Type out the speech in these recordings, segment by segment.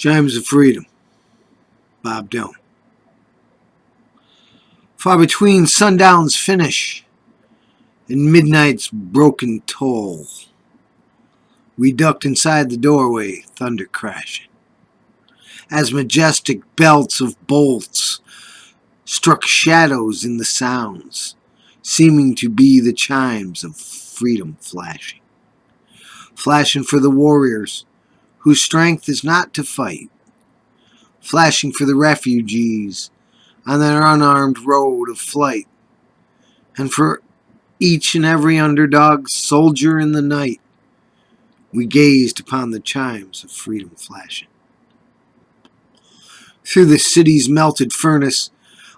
Chimes of Freedom, Bob Dylan. Far between sundown's finish and midnight's broken toll, we ducked inside the doorway, thunder crashing, as majestic belts of bolts struck shadows in the sounds, seeming to be the chimes of freedom flashing. Flashing for the warriors whose strength is not to fight, flashing for the refugees on their unarmed road of flight, and for each and every underdog soldier in the night, we gazed upon the chimes of freedom flashing. Through the city's melted furnace,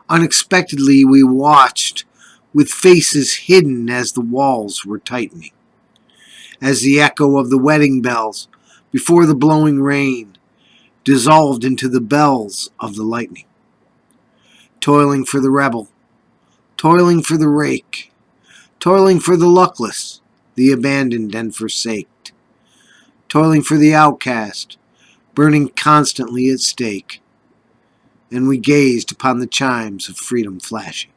unexpectedly we watched, with faces hidden as the walls were tightening, as the echo of the wedding bells before the blowing rain dissolved into the bells of the lightning. Toiling for the rebel, toiling for the rake, toiling for the luckless, the abandoned and forsaked, toiling for the outcast, burning constantly at stake, and we gazed upon the chimes of freedom flashing.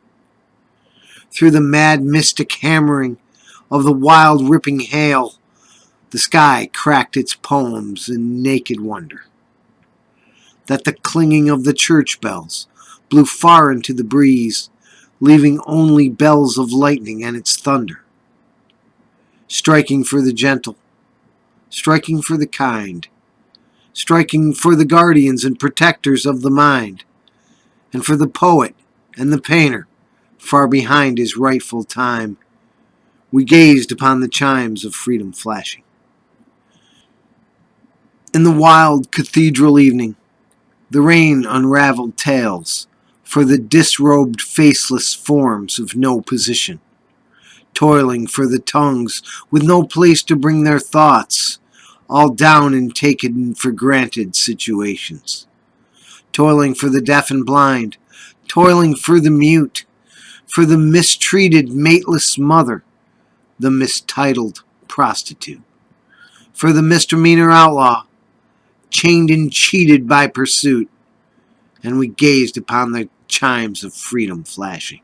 Through the mad mystic hammering of the wild ripping hail, the sky cracked its poems in naked wonder. That the clinging of the church bells blew far into the breeze, leaving only bells of lightning and its thunder. Striking for the gentle, striking for the kind, striking for the guardians and protectors of the mind, and for the poet and the painter, far behind his rightful time, we gazed upon the chimes of freedom flashing. In the wild cathedral evening, the rain unraveled tales for the disrobed faceless forms of no position, toiling for the tongues with no place to bring their thoughts, all down in taken for granted situations, toiling for the deaf and blind, toiling for the mute, for the mistreated mateless mother, the mistitled prostitute, for the misdemeanor outlaw, chained and cheated by pursuit, and we gazed upon the chimes of freedom flashing.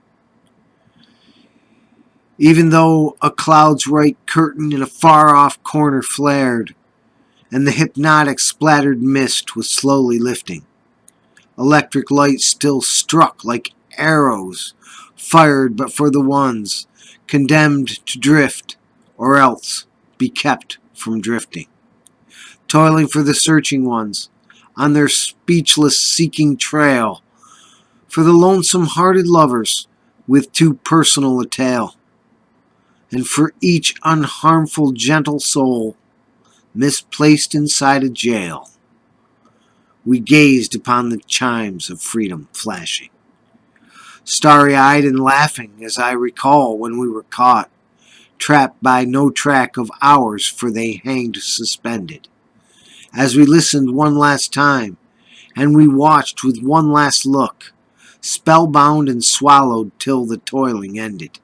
Even though a cloud's right curtain in a far-off corner flared, and the hypnotic splattered mist was slowly lifting, electric lights still struck like arrows, fired but for the ones condemned to drift or else be kept from drifting, toiling for the searching ones on their speechless seeking trail, for the lonesome-hearted lovers with too personal a tale, and for each unharmful gentle soul misplaced inside a jail, we gazed upon the chimes of freedom flashing. Starry-eyed and laughing as I recall when we were caught, trapped by no track of ours for they hanged suspended, as we listened one last time, and we watched with one last look, spellbound and swallowed till the toiling ended,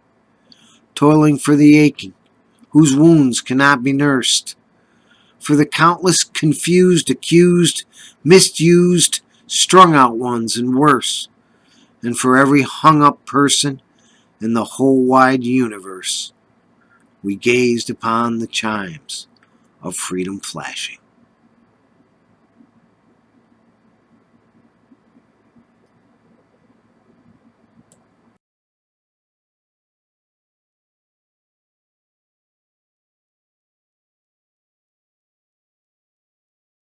toiling for the aching, whose wounds cannot be nursed, for the countless confused, accused, misused, strung out ones and worse, and for every hung-up person in the whole wide universe, we gazed upon the chimes of freedom flashing.